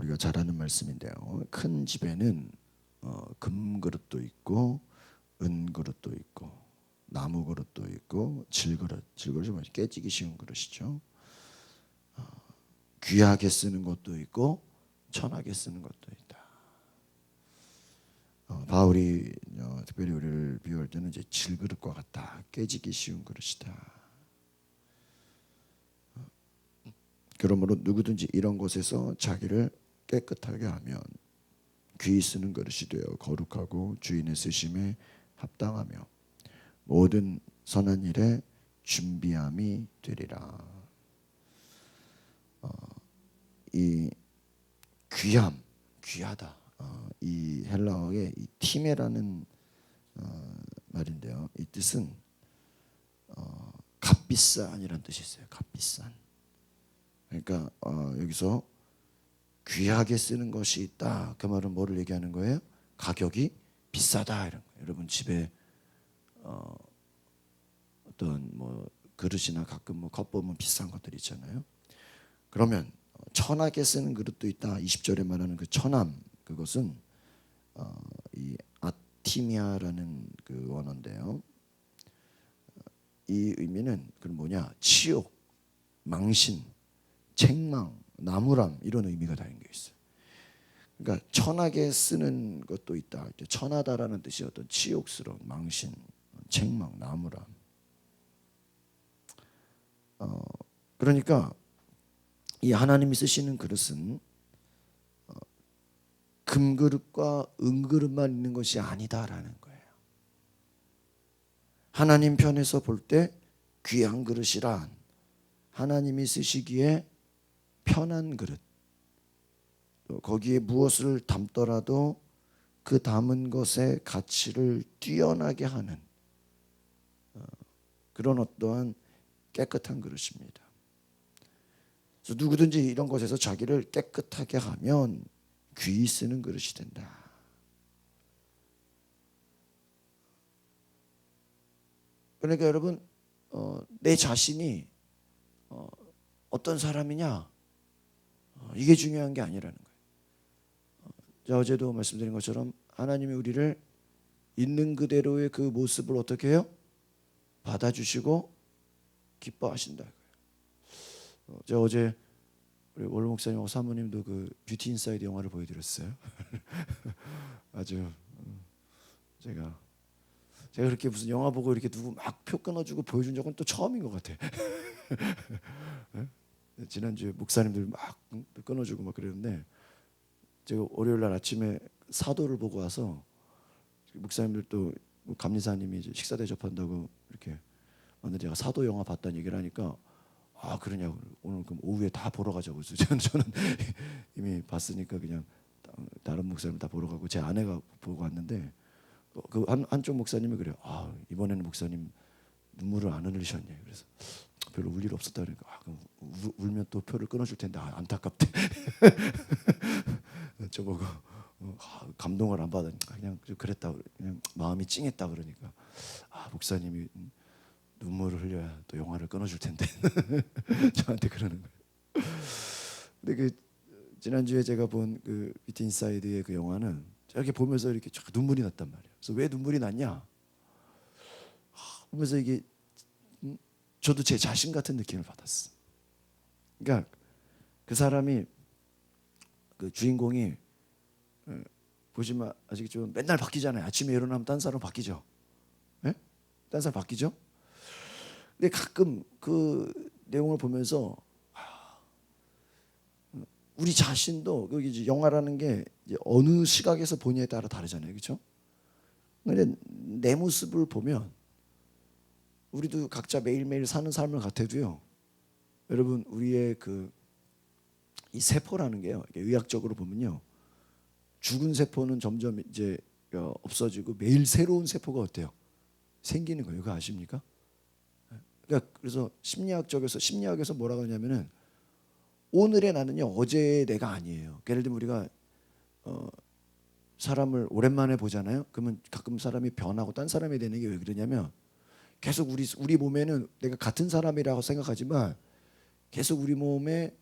우리가 잘 아는 말씀인데요. 큰 집에는 금그릇도 있고 은그릇도 있고 나무 그릇도 있고 질그릇이 뭐지? 깨지기 쉬운 그릇이죠. 귀하게 쓰는 것도 있고 천하게 쓰는 것도 있다. 바울이 특별히 우리를 비유할 때는 이제 질그릇과 같다. 깨지기 쉬운 그릇이다. 그러므로 누구든지 이런 곳에서 자기를 깨끗하게 하면 귀히 쓰는 그릇이 되어 거룩하고 주인의 쓰심에 합당하며 모든 선한 일에 준비함이 되리라. 이 귀하다. 이 헬라어의 이 티메라는 말인데요. 이 뜻은 값비싼이라는 뜻이 있어요. 값비싼. 그러니까 여기서 귀하게 쓰는 것이 있다. 그 말은 뭐를 얘기하는 거예요? 가격이 비싸다 이런 거예요. 여러분 집에 어떤 뭐 그릇이나 가끔 뭐 컵 보면 비싼 것들 있잖아요. 그러면 천하게 쓰는 그릇도 있다. 20절에 말하는 그 천함, 그것은 이 아티미아라는 그 원어인데요. 이 의미는 그럼 뭐냐? 치욕, 망신, 책망, 나무람 이런 의미가 담겨 있어요. 그러니까 천하게 쓰는 것도 있다. 천하다라는 뜻이 어떤 치욕스러운 망신, 책망, 나무람. 그러니까 이 하나님이 쓰시는 그릇은 금그릇과 은그릇만 있는 것이 아니다라는 거예요. 하나님 편에서 볼 때 귀한 그릇이란 하나님이 쓰시기에 편한 그릇, 거기에 무엇을 담더라도 그 담은 것의 가치를 뛰어나게 하는 그런 어떠한 깨끗한 그릇입니다. 그래서 누구든지 이런 것에서 자기를 깨끗하게 하면 귀히 쓰는 그릇이 된다. 그러니까 여러분 내 자신이 어떤 사람이냐 이게 중요한 게 아니라는 거예요. 자, 어제도 말씀드린 것처럼 하나님이 우리를 있는 그대로의 그 모습을 어떻게 해요? 받아주시고 기뻐하신다. 제가 어제 우리 원로 목사님하고 사모님도 그 뷰티 인사이드 영화를 보여드렸어요. 아주 제가 그렇게 무슨 영화 보고 이렇게 누구 막 표 끊어주고 보여준 적은 또 처음인 것 같아. 지난주에 목사님들 막 끊어주고 막 그랬는데 제가 월요일 날 아침에 사도를 보고 와서 목사님들 또 감리사님이 이제 식사 대접한다고 이렇게 왔는데 제가 사도 영화 봤다는 얘기를 하니까 아 그러냐고 오늘 그럼 오후에 다 보러 가자고 해서 저는 이미 봤으니까 그냥 다른 목사님 다 보러 가고 제 아내가 보고 왔는데 그 한쪽 목사님이 그래요. 아 이번에는 목사님 눈물을 안 흘리셨냐. 그래서 별로 울 일 없었다 그러니까 아, 그럼 울면 또 표를 끊어줄 텐데 안타깝대. 저보고 감동을 안 받으니까 그냥 그랬다 그냥 마음이 찡했다 그러니까 아 목사님이 눈물을 흘려야 또 영화를 끊어줄 텐데 저한테 그러는 거예요. 근데 그 지난주에 제가 본 그 뷰티 인사이드의 그 영화는 이렇게 보면서 이렇게 쫙 눈물이 났단 말이에요. 그래서 왜 눈물이 났냐? 보면서 이게 저도 제 자신 같은 느낌을 받았어. 그러니까 그 사람이 그 주인공이 보시면 아시겠지만 맨날 바뀌잖아요. 아침에 일어나면 딴 사람 바뀌죠. 예? 딴 사람 바뀌죠. 근데 가끔 그 내용을 보면서 우리 자신도 여기 이제 영화라는 게 이제 어느 시각에서 보냐에 따라 다르잖아요, 그렇죠? 근데 내 모습을 보면 우리도 각자 매일매일 사는 삶을 같아도요. 여러분 우리의 그 이 세포라는 게요. 의학적으로 보면요. 죽은 세포는 점점 이제 없어지고 매일 새로운 세포가 어때요? 생기는 거예요. 그거 아십니까? 그러니까 그래서 심리학에서 뭐라고 하냐면은 오늘의 나는요 어제의 내가 아니에요. 예를 들면 우리가 사람을 오랜만에 보잖아요. 그러면 가끔 사람이 변하고 딴 사람이 되는 게 왜 그러냐면 계속 우리 몸에는 내가 같은 사람이라고 생각하지만 계속 우리 몸에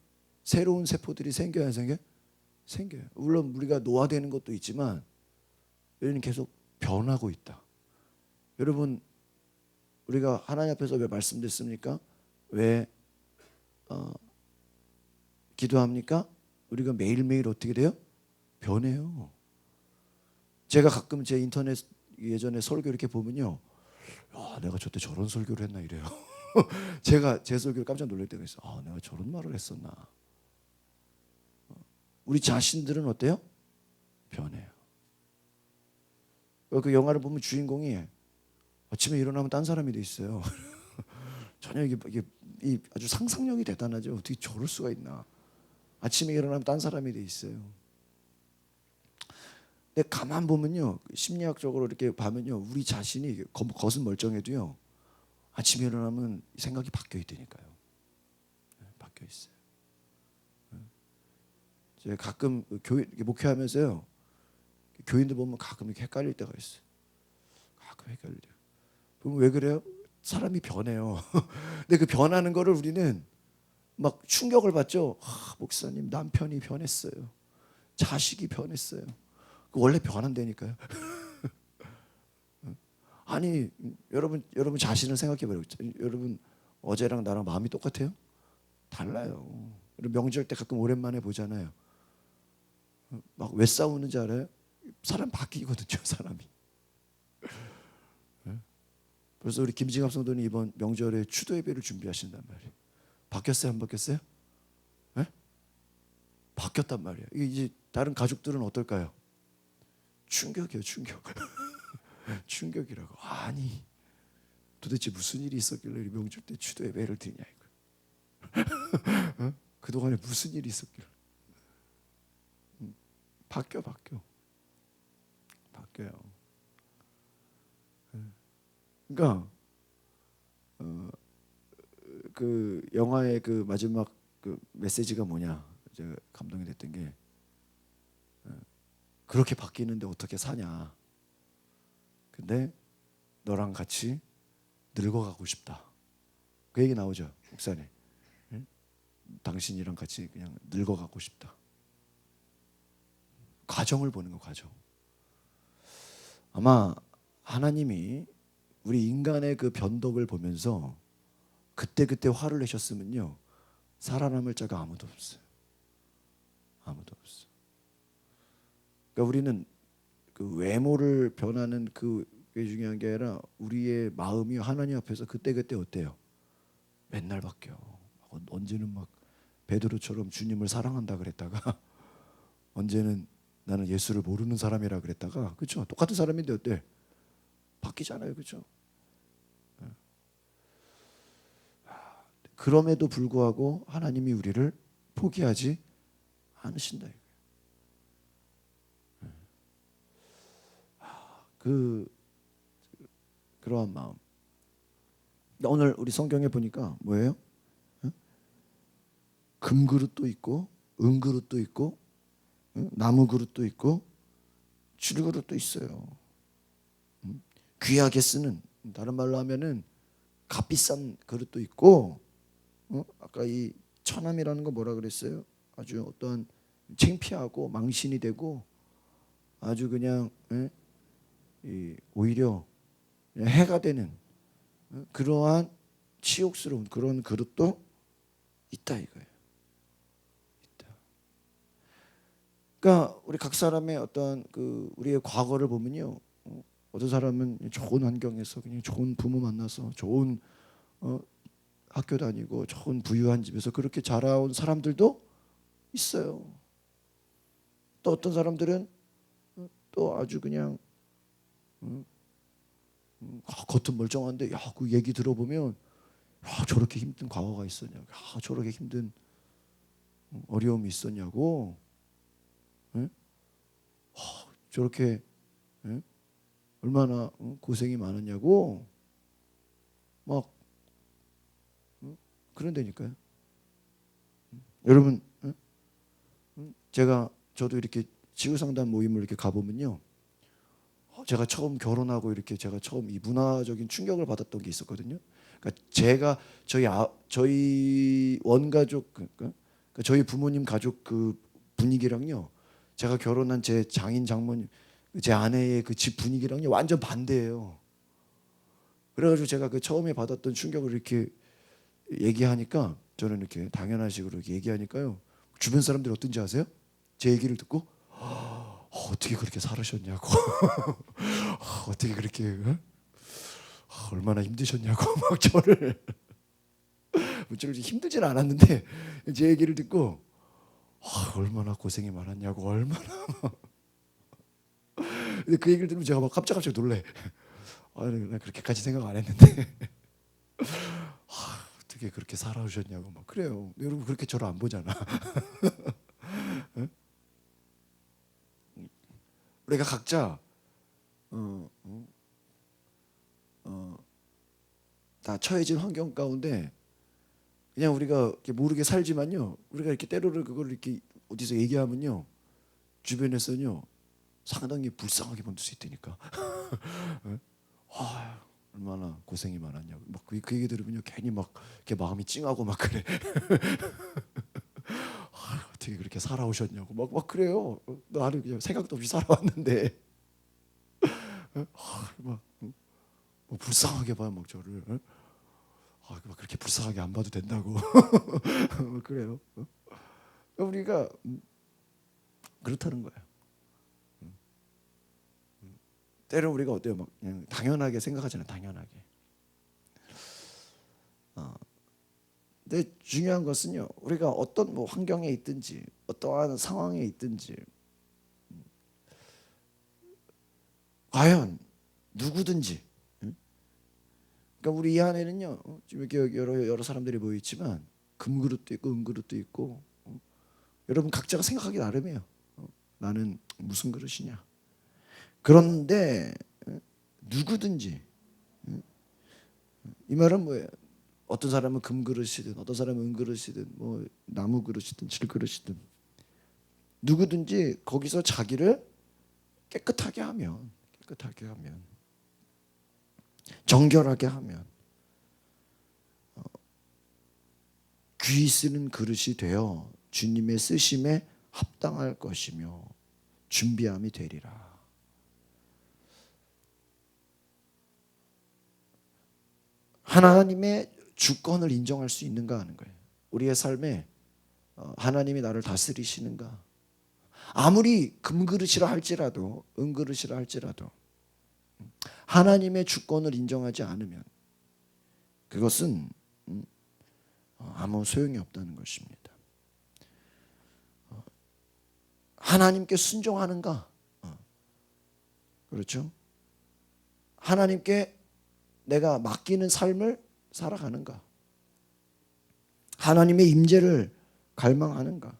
새로운 세포들이 생겨야 생겨. 생겨요. 물론 우리가 노화되는 것도 있지만 우리는 계속 변하고 있다. 여러분, 우리가 하나님 앞에서 왜 말씀드렸습니까? 왜 기도합니까? 우리가 매일매일 어떻게 돼요? 변해요. 제가 가끔 제 인터넷 예전에 설교 이렇게 보면요, 야, 내가 저때 저런 설교를 했나 이래요. 제가 제 설교를 깜짝 놀랄 때가 있어. 아, 내가 저런 말을 했었나. 우리 자신들은 어때요? 변해요. 그 영화를 보면 주인공이 아침에 일어나면 딴 사람이 돼 있어요. 전혀 이게 아주 상상력이 대단하죠. 어떻게 저럴 수가 있나. 아침에 일어나면 딴 사람이 돼 있어요. 근데 가만 보면요, 심리학적으로 이렇게 보면요, 우리 자신이 겉은 멀쩡해도요, 아침에 일어나면 생각이 바뀌어 있다니까요. 바뀌어 있어요. 제가 가끔 교회 목회하면서요, 교인들 보면 가끔 이렇게 헷갈릴 때가 있어요. 가끔 헷갈려요. 그럼 왜 그래요? 사람이 변해요. 근데 그 변하는 거를 우리는 막 충격을 받죠. 아, 목사님, 남편이 변했어요. 자식이 변했어요. 원래 변한다니까요. 아니, 여러분 자신을 생각해 보세요. 여러분 어제랑 나랑 마음이 똑같아요? 달라요. 명절 때 가끔 오랜만에 보잖아요. 막 왜 싸우는지 알아요? 사람 바뀌거든요, 사람이. 그래서 우리 김진갑 성도님 이번 명절에 추도 예배를 준비하신단 말이에요. 바뀌었어요, 안 바뀌었어요? 네? 바뀌었단 말이에요. 이제 다른 가족들은 어떨까요? 충격이에요, 충격. 충격이라고. 아니, 도대체 무슨 일이 있었길래 명절 때 추도 예배를 드리냐 이거. 어? 그동안에 무슨 일이 있었길래. 바뀌어요. 그러니까 그 영화의 그 마지막 그 메시지가 뭐냐, 제가 감동이 됐던 게, 그렇게 바뀌는데 어떻게 사냐. 근데 너랑 같이 늙어가고 싶다. 그 얘기 나오죠, 목사님. 응? 당신이랑 같이 그냥 늙어가고 싶다. 과정을 보는 거, 과정. 아마 하나님이 우리 인간의 그 변덕을 보면서 그때 화를 내셨으면요, 살아남을 자가 아무도 없어요. 아무도 없어. 그러니까 우리는 그 외모를 변하는 그게 중요한 게 아니라 우리의 마음이 하나님 앞에서 그때 어때요? 맨날 바뀌어. 언제는 막 베드로처럼 주님을 사랑한다 그랬다가 언제는 나는 예수를 모르는 사람이라 그랬다가, 그렇죠? 똑같은 사람인데 어때? 바뀌잖아요, 그렇죠? 그럼에도 불구하고 하나님이 우리를 포기하지 않으신다. 그러한 마음. 오늘 우리 성경에 보니까 뭐예요? 금그릇도 있고 은그릇도 있고 나무 그릇도 있고 줄그릇도 있어요. 귀하게 쓰는, 다른 말로 하면은 값비싼 그릇도 있고, 아까 이 처남이라는 거 뭐라 그랬어요? 아주 어떠한 창피하고 망신이 되고 아주 그냥 오히려 해가 되는 그러한 치욕스러운 그런 그릇도 있다 이거예요. 있다. 그러니까 우리 각 사람의 어떤 그 우리의 과거를 보면요, 어떤 사람은 좋은 환경에서 그냥 좋은 부모 만나서 좋은 학교 다니고 좋은 부유한 집에서 그렇게 자라온 사람들도 있어요. 또 어떤 사람들은 또 아주 그냥 겉은 멀쩡한데, 야, 그 얘기 들어보면, 야, 저렇게 힘든 과거가 있었냐, 야, 저렇게 힘든 어려움이 있었냐고, 예? 저렇게 얼마나 고생이 많았냐고 막 그런다니까요. 여러분, 저도 이렇게 지구상담 모임을 이렇게 가보면요, 제가 처음 결혼하고 이렇게 제가 처음 이 문화적인 충격을 받았던 게 있었거든요. 그러니까 제가 저희 원가족, 그러니까 저희 부모님 가족 그 분위기랑요 제가 결혼한 제 장인 장모님, 제 아내의 그 집 분위기랑요 완전 반대예요. 그래가지고 제가 그 처음에 받았던 충격을 이렇게 얘기하니까, 저는 이렇게 당연하식으로 이렇게 얘기하니까요, 주변 사람들이 어떤지 아세요? 제 얘기를 듣고 어떻게 그렇게 살으셨냐고 어떻게 그렇게 얼마나 힘드셨냐고 막 저를 힘들진 않았는데 제 얘기를 듣고 얼마나 고생이 많았냐고, 얼마나. 근데 그 얘기를 들으면 제가 막 깜짝깜짝 놀래. 나 그렇게까지 생각 안 했는데 어떻게 그렇게 살아오셨냐고 막 그래요. 여러분 그렇게 저를 안 보잖아. 우리가 각자 다 처해진 환경 가운데 그냥 우리가 이렇게 모르게 살지만요, 우리가 이렇게 때로를 그걸 이렇게 어디서 얘기하면요, 주변에서는요 상당히 불쌍하게 만들 수 있다니까. 얼마나 고생이 많았냐고 그 얘기 들으면요 괜히 막 이렇게 마음이 찡하고 막 그래. 어떻게 그렇게 살아오셨냐고 막 그래요. 나는 그냥 생각도 없이 살아왔는데 막 불쌍하게 봐요 막 저를. 막 그렇게 불쌍하게 안 봐도 된다고. 그래요. 우리가 그렇다는 거예요. 때로 우리가 어때요? 막 그냥 당연하게 생각하잖아요. 당연하게. 근데 중요한 것은요, 우리가 어떤 뭐 환경에 있든지 어떠한 상황에 있든지 과연 누구든지, 그러니까 우리 이 안에는요 지금 이렇게 여러 사람들이 모여 있지만 금그릇도 있고 은그릇도 있고, 여러분 각자가 생각하기 나름이에요. 나는 무슨 그릇이냐. 그런데 누구든지, 이 말은 뭐예요? 어떤 사람은 금그릇이든 어떤 사람은 은그릇이든 뭐 나무 그릇이든 질그릇이든 누구든지 거기서 자기를 깨끗하게 하면, 정결하게 하면 귀 쓰는 그릇이 되어 주님의 쓰심에 합당할 것이며 준비함이 되리라. 하나님의 주권을 인정할 수 있는가 하는 거예요. 우리의 삶에 하나님이 나를 다스리시는가. 아무리 금그릇이라 할지라도 은그릇이라 할지라도 하나님의 주권을 인정하지 않으면 그것은 아무 소용이 없다는 것입니다. 하나님께 순종하는가? 그렇죠? 하나님께 내가 맡기는 삶을 살아가는가? 하나님의 임재를 갈망하는가?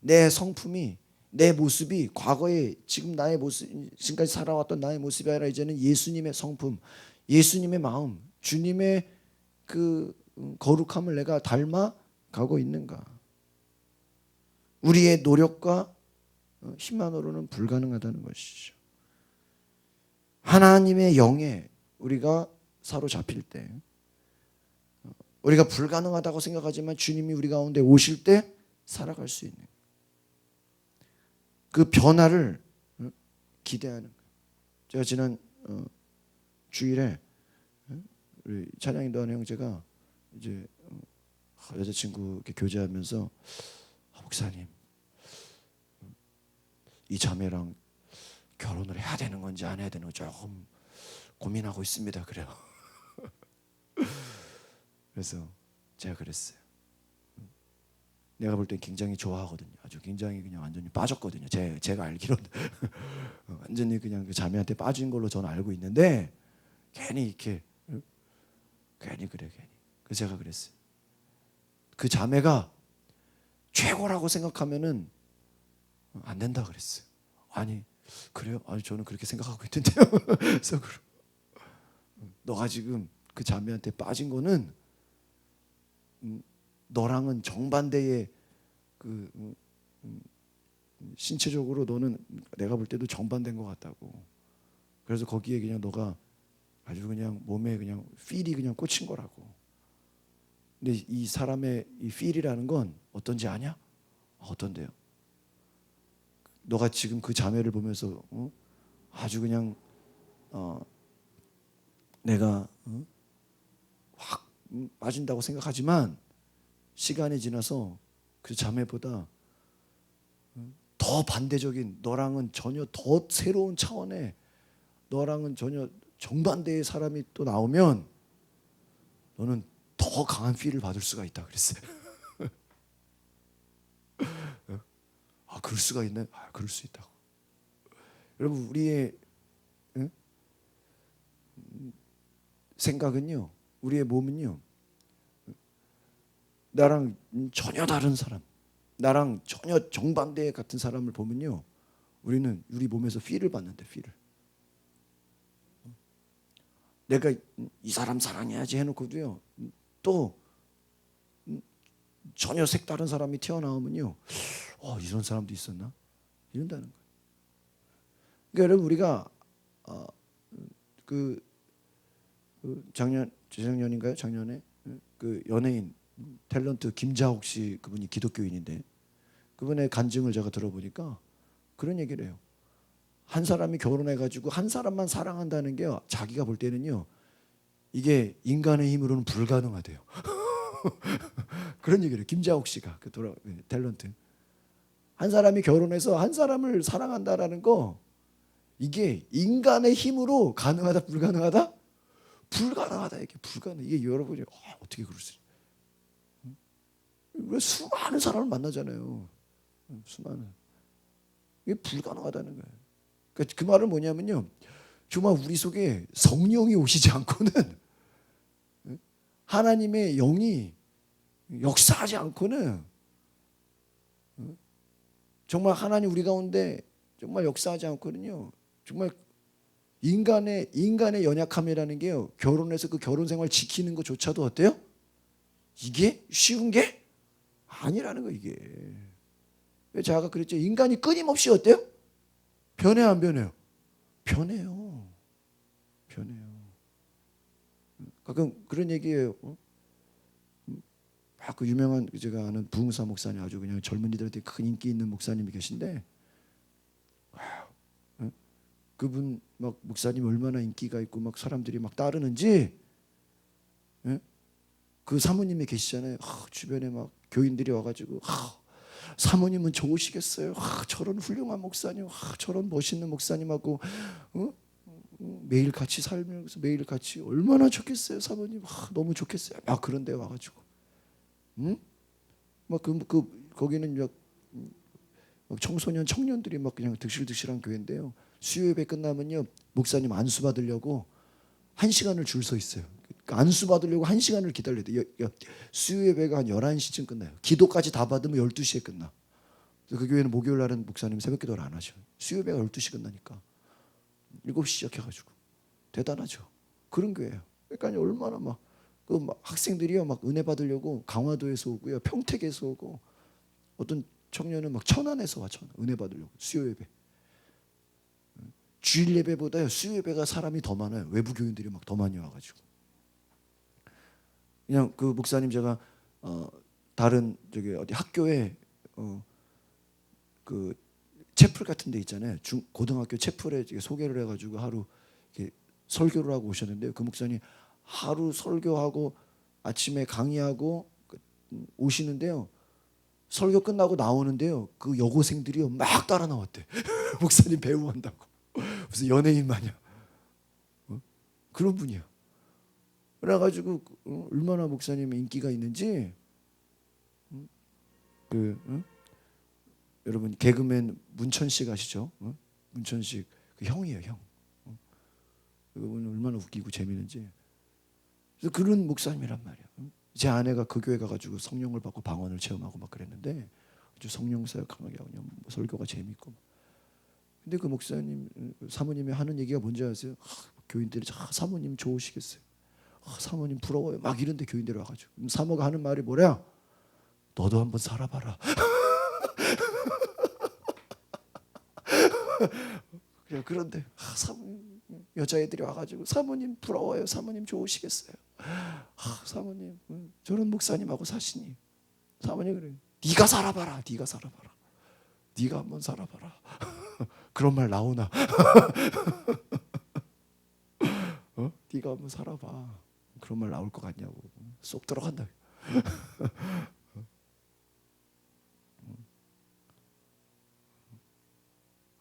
내 성품이, 내 모습이 과거에 지금 나의 모습, 지금까지 살아왔던 나의 모습이 아니라 이제는 예수님의 성품, 예수님의 마음, 주님의 그 거룩함을 내가 닮아가고 있는가? 우리의 노력과 힘만으로는 불가능하다는 것이죠. 하나님의 영에 우리가 사로잡힐 때, 우리가 불가능하다고 생각하지만 주님이 우리 가운데 오실 때 살아갈 수 있는 그 변화를 기대하는 거예요. 제가 지난 주일에 우리 찬양인도 하는 형제가 이제 여자친구 이렇게 교제하면서 목사님, 이 자매랑 결혼을 해야 되는 건지 안 해야 되는 건지 조금 고민하고 있습니다. 그래요. 그래서 제가 그랬어요. 내가 볼 땐 굉장히 좋아하거든요. 아주 굉장히 그냥 완전히 빠졌거든요. 제가 알기로는 완전히 그냥 그 자매한테 빠진 걸로 저는 알고 있는데 괜히 이렇게 괜히 그래. 그래서 제가 그랬어요. 그 자매가 최고라고 생각하면은 안 된다 그랬어요. 아니 그래요? 아니 저는 그렇게 생각하고 있는데요. 그래서 너가 지금 그 자매한테 빠진 거는 너랑은 정반대의 그 신체적으로 너는 내가 볼 때도 정반대인 것 같다고. 그래서 거기에 그냥 너가 아주 그냥 몸에 그냥 필이 그냥 꽂힌 거라고. 근데 이 사람의 이 필이라는 건 어떤지 아냐? 어떤데요? 너가 지금 그 자매를 보면서 아주 그냥 내가 확 빠진다고 생각하지만 시간이 지나서 그 자매보다 더 반대적인, 너랑은 전혀 더 새로운 차원의, 너랑은 전혀 정반대의 사람이 또 나오면 너는 더 강한 피를 받을 수가 있다 그랬어요. 아, 그럴 수가 있네. 아, 그럴 수 있다고. 여러분, 우리의 생각은요, 우리의 몸은요, 나랑 전혀 다른 사람, 나랑 전혀 정반대 같은 사람을 보면요, 우리는 우리 몸에서 피를 받는데, 피를. 내가 이 사람 사랑해야지 해놓고도요, 또 전혀 색다른 사람이 튀어나오면요, 이런 사람도 있었나? 이런다는 거예요. 그러니까 여러분, 우리가 재작년인가요? 작년에 그 연예인 탤런트 김자옥 씨, 그분이 기독교인인데 그분의 간증을 제가 들어보니까 그런 얘기를 해요. 한 사람이 결혼해가지고 한 사람만 사랑한다는 게 자기가 볼 때는요, 이게 인간의 힘으로는 불가능하대요. 그런 얘기를 해요. 김자옥 씨가 그 탤런트. 한 사람이 결혼해서 한 사람을 사랑한다라는 거, 이게 인간의 힘으로 가능하다, 불가능하다? 불가능하다. 이게 불가능. 이게 여러분이 어떻게 그럴 수 있어요? 왜 수많은 사람을 만나잖아요. 수많은. 이게 불가능하다는 거예요. 그러니까 그 말은 뭐냐면요, 정말 우리 속에 성령이 오시지 않고는, 하나님의 영이 역사하지 않고는, 정말 하나님 우리 가운데 정말 역사하지 않거든요. 정말 인간의 연약함이라는 게요, 결혼해서 그 결혼 생활 지키는 것조차도 어때요? 이게 쉬운 게 아니라는 거. 이게 왜 제가 그랬죠? 인간이 끊임없이 어때요? 변해, 안 변해요? 변해요. 가끔 그런 얘기예요. 그 유명한, 제가 아는 부흥사 목사님, 아주 그냥 젊은이들한테 큰 인기 있는 목사님이 계신데, 그분 막 목사님 얼마나 인기가 있고 막 사람들이 막 따르는지, 그 사모님이 계시잖아요. 주변에 막 교인들이 와가지고, 사모님은 좋으시겠어요. 저런 훌륭한 목사님, 저런 멋있는 목사님하고 매일 같이 살면서 매일 같이 얼마나 좋겠어요, 사모님. 너무 좋겠어요. 막 그런 데 와가지고, 막 거기는 막 청소년 청년들이 막 그냥 득실득실한 교회인데요. 수요예배 끝나면요, 목사님 안수 받으려고 1시간을 줄 서 있어요. 그러니까 안수 받으려고 1시간을 기다려야 돼요. 수요예배가 한 11시쯤 끝나요. 기도까지 다 받으면 12시에 끝나. 그 교회는 목요일 날은 목사님 새벽 기도를 안 하죠. 수요예배가 12시 끝나니까 7시 시작해가지고. 대단하죠. 그런 교회예요. 그러니까 얼마나 막 학생들이요, 막 은혜 받으려고 강화도에서 오고요, 평택에서 오고, 어떤 청년은 막 천안에서 와, 은혜 받으려고. 수요예배, 주일 예배보다요 수요예배가 사람이 더 많아요. 외부 교인들이 막 더 많이 와가지고. 그냥 그 목사님, 제가 다른 저기 어디 학교에 그 채플 같은 데 있잖아요. 고등학교 채플에 소개를 해가지고 하루 이렇게 설교를 하고 오셨는데요. 그 목사님 하루 설교하고 아침에 강의하고 오시는데요, 설교 끝나고 나오는데요, 그 여고생들이요 막 따라 나왔대. 목사님 배우한다고. 무슨 연예인 마냥 그런 분이야. 그래가지고 얼마나 목사님의 인기가 있는지, 여러분 개그맨 문천식 아시죠? 문천식 그 형이에요, 형. 그분 얼마나 웃기고 재미있는지. 그래서 그런 목사님이란 말이야. 제 아내가 그 교회 가가지고 성령을 받고 방언을 체험하고 막 그랬는데, 아주 성령 사역하는 게 그냥 설교가 재밌고. 근데 그 목사님, 사모님이 하는 얘기가 뭔지 아세요? 교인들이 사모님 좋으시겠어요. 사모님 부러워요. 막 이런데 교인들이 와가지고, 사모가 하는 말이 뭐래요? 너도 한번 살아봐라. 그래, 그런데 사모님, 여자애들이 와가지고 사모님 부러워요. 사모님 좋으시겠어요. 사모님, 저런 목사님하고 사시니. 사모님 그래. 네가 살아봐라. 네가 살아봐라. 네가 한번 살아봐라. 그런 말 나오나? 네가 한번 살아봐. 그런 말 나올 것 같냐고. 쏙 들어간다.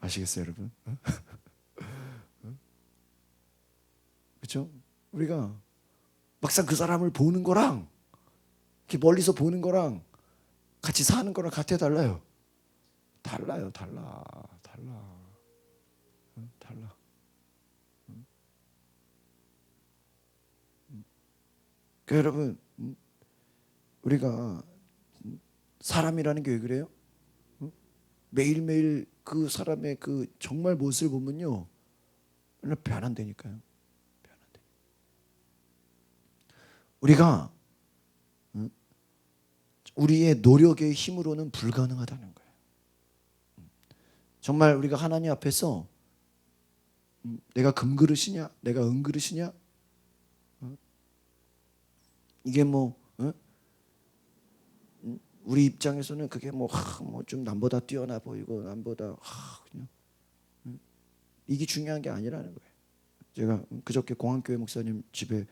아시겠어요, 여러분? 그렇죠? 우리가 막상 그 사람을 보는 거랑 이렇게 멀리서 보는 거랑 같이 사는 거랑 같아 달라요. 달라요, 달라. 달라. 그 여러분, 우리가 사람이라는 게 왜 그래요? 매일매일 그 사람의 그 정말 모습을 보면요, 맨날 변한다니까요. 변한다. 우리가 우리의 노력의 힘으로는 불가능하다는 거예요. 정말 우리가 하나님 앞에서 내가 금그릇이냐, 내가 은그릇이냐, 이게 뭐 우리 입장에서는 그게 뭐 좀 남보다 뛰어나 보이고 남보다 그냥 이게 중요한 게 아니라는 거예요. 제가 그저께 공항교회 목사님 집에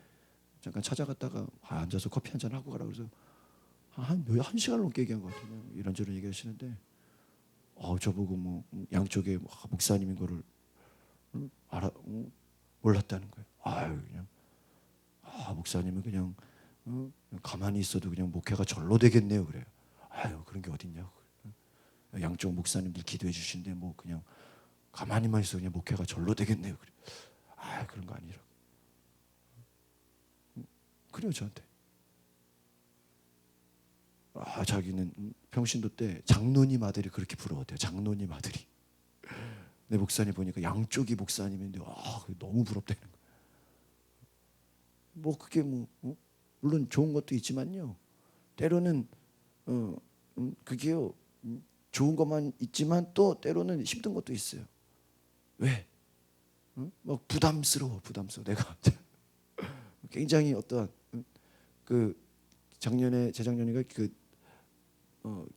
잠깐 찾아갔다가 앉아서 커피 한잔 하고 가라 그래서 한 시간 넘게 얘기한 것 같아요. 이런저런 얘기하시는데 저보고 뭐 양쪽에 목사님인 거를 몰랐다는 거예요. 그냥 목사님은 그냥 가만히 있어도 그냥 목회가 절로 되겠네요. 그래요. 그런 게 어딨냐고. 양쪽 목사님들 기도해 주신데 뭐 그냥 가만히만 있어 그냥 목회가 절로 되겠네요. 그래. 그런 거 아니라고. 그래요, 저한테. 자기는 평신도 때 장로님 아들이 그렇게 부러웠대요. 장로님 아들이. 내 목사님 보니까 양쪽이 목사님인데 너무 부럽다는 거예요. 뭐 그게 물론 좋은 것도 있지만요. 때로는 그게요. 좋은 것만 있지만 또 때로는 힘든 것도 있어요. 왜? 막 부담스러워. 내가 굉장히 어떠한 그 재작년인가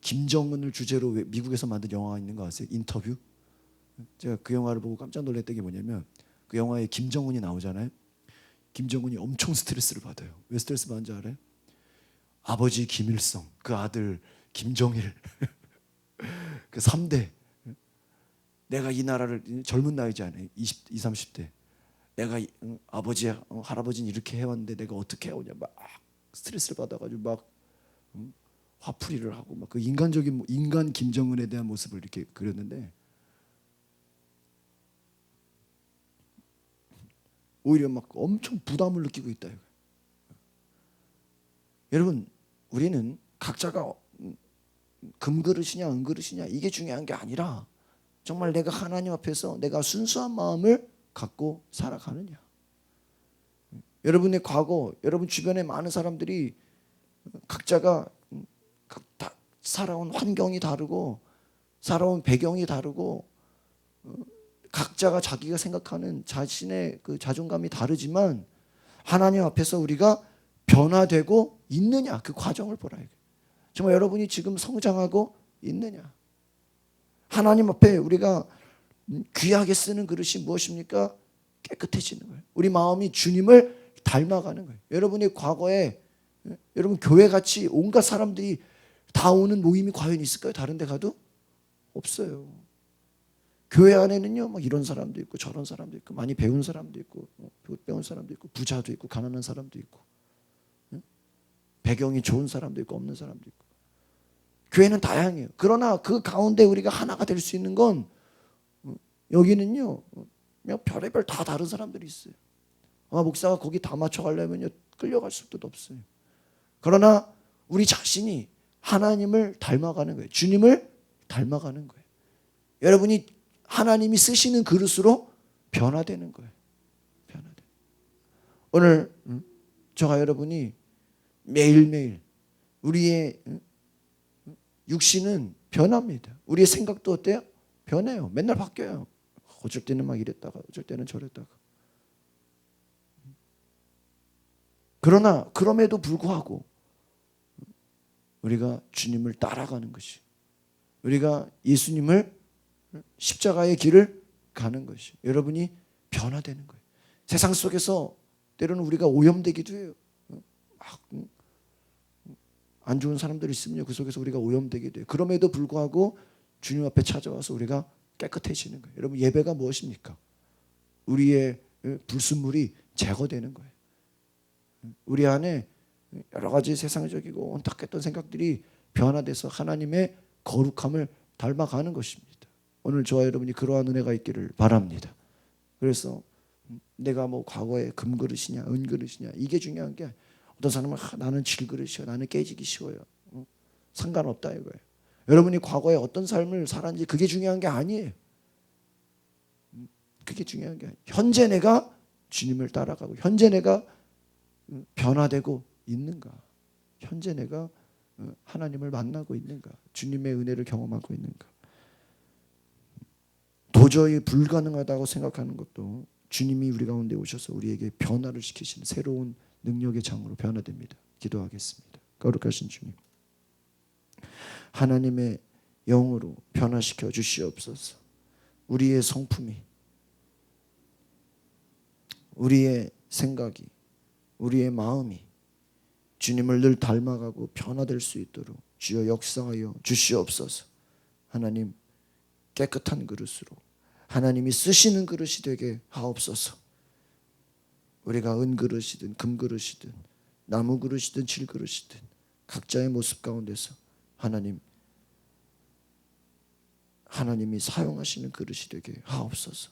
김정은을 주제로 미국에서 만든 영화가 있는 거 아세요? 인터뷰. 제가 그 영화를 보고 깜짝 놀랐던 게 뭐냐면 그 영화에 김정은이 나오잖아요. 김정은이 엄청 스트레스를 받아요. 왜 스트레스 받는지 알아요? 아버지 김일성, 그 아들 김정일, 그 3대. 내가 이 나라를 젊은 나이잖아요. 20, 30대. 내가 아버지, 할아버지는 이렇게 해왔는데 내가 어떻게 해오냐. 막 스트레스를 받아가지고 막 화풀이를 하고 막 그 인간적인 인간 김정은에 대한 모습을 이렇게 그렸는데 오히려 막 엄청 부담을 느끼고 있다. 여러분, 우리는 각자가 금그릇이냐 은그릇이냐 이게 중요한 게 아니라 정말 내가 하나님 앞에서 내가 순수한 마음을 갖고 살아가느냐. 여러분의 과거, 여러분 주변에 많은 사람들이 각자가 다 살아온 환경이 다르고 살아온 배경이 다르고 각자가 자기가 생각하는 자신의 그 자존감이 다르지만 하나님 앞에서 우리가 변화되고 있느냐 그 과정을 보라. 정말 여러분이 지금 성장하고 있느냐. 하나님 앞에 우리가 귀하게 쓰는 그릇이 무엇입니까? 깨끗해지는 거예요. 우리 마음이 주님을 닮아가는 거예요. 여러분의 과거에 여러분 교회 같이 온갖 사람들이 다 오는 모임이 과연 있을까요? 다른 데 가도 없어요. 교회 안에는요, 막 이런 사람도 있고 저런 사람도 있고 많이 배운 사람도 있고 못 배운 사람도 있고 부자도 있고 가난한 사람도 있고 배경이 좋은 사람도 있고 없는 사람도 있고 교회는 다양해요. 그러나 그 가운데 우리가 하나가 될 수 있는 건 여기는요, 그냥 별의별 다 다른 사람들이 있어요. 목사가 거기 다 맞춰가려면요 끌려갈 수도 없어요. 그러나 우리 자신이 하나님을 닮아가는 거예요. 주님을 닮아가는 거예요. 여러분이 하나님이 쓰시는 그릇으로 변화되는 거예요. 변화돼. 오늘 저와 여러분이 매일매일 우리의 육신은 변합니다. 우리의 생각도 어때요? 변해요. 맨날 바뀌어요. 어쩔 때는 막 이랬다가 어쩔 때는 저랬다가. 그러나 그럼에도 불구하고 우리가 주님을 따라가는 것이 우리가 예수님을 십자가의 길을 가는 것이 여러분이 변화되는 거예요. 세상 속에서 때로는 우리가 오염되기도 해요. 안 좋은 사람들이 있으면요, 그 속에서 우리가 오염되기도 해요. 그럼에도 불구하고 주님 앞에 찾아와서 우리가 깨끗해지는 거예요. 여러분, 예배가 무엇입니까? 우리의 불순물이 제거되는 거예요. 우리 안에 여러 가지 세상적이고 온탁했던 생각들이 변화돼서 하나님의 거룩함을 닮아가는 것입니다. 오늘 저와 여러분이 그러한 은혜가 있기를 바랍니다. 그래서 내가 뭐 과거에 금그릇이냐 은그릇이냐 이게 중요한 게, 어떤 사람은 나는 질그릇이야, 나는 깨지기 쉬워요. 상관없다 이거예요. 여러분이 과거에 어떤 삶을 살았는지 그게 중요한 게 아니에요. 그게 중요한 게 아니에요. 현재 내가 주님을 따라가고 현재 내가 변화되고 있는가, 현재 내가 하나님을 만나고 있는가, 주님의 은혜를 경험하고 있는가. 도저히 불가능하다고 생각하는 것도 주님이 우리 가운데 오셔서 우리에게 변화를 시키시는 새로운 능력의 장으로 변화됩니다. 기도하겠습니다. 거룩하신 주님, 하나님의 영으로 변화시켜 주시옵소서. 우리의 성품이, 우리의 생각이, 우리의 마음이 주님을 늘 닮아가고 변화될 수 있도록 주여 역사하여 주시옵소서. 하나님, 깨끗한 그릇으로 하나님이 쓰시는 그릇이 되게 하옵소서. 우리가 은그릇이든 금그릇이든 나무 그릇이든 질그릇이든 각자의 모습 가운데서 하나님이 사용하시는 그릇이 되게 하옵소서.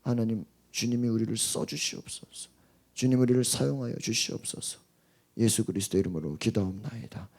하나님, 주님이 우리를 써주시옵소서. 주님, 우리를 사용하여 주시옵소서. 예수 그리스도 이름으로 기도합나이다.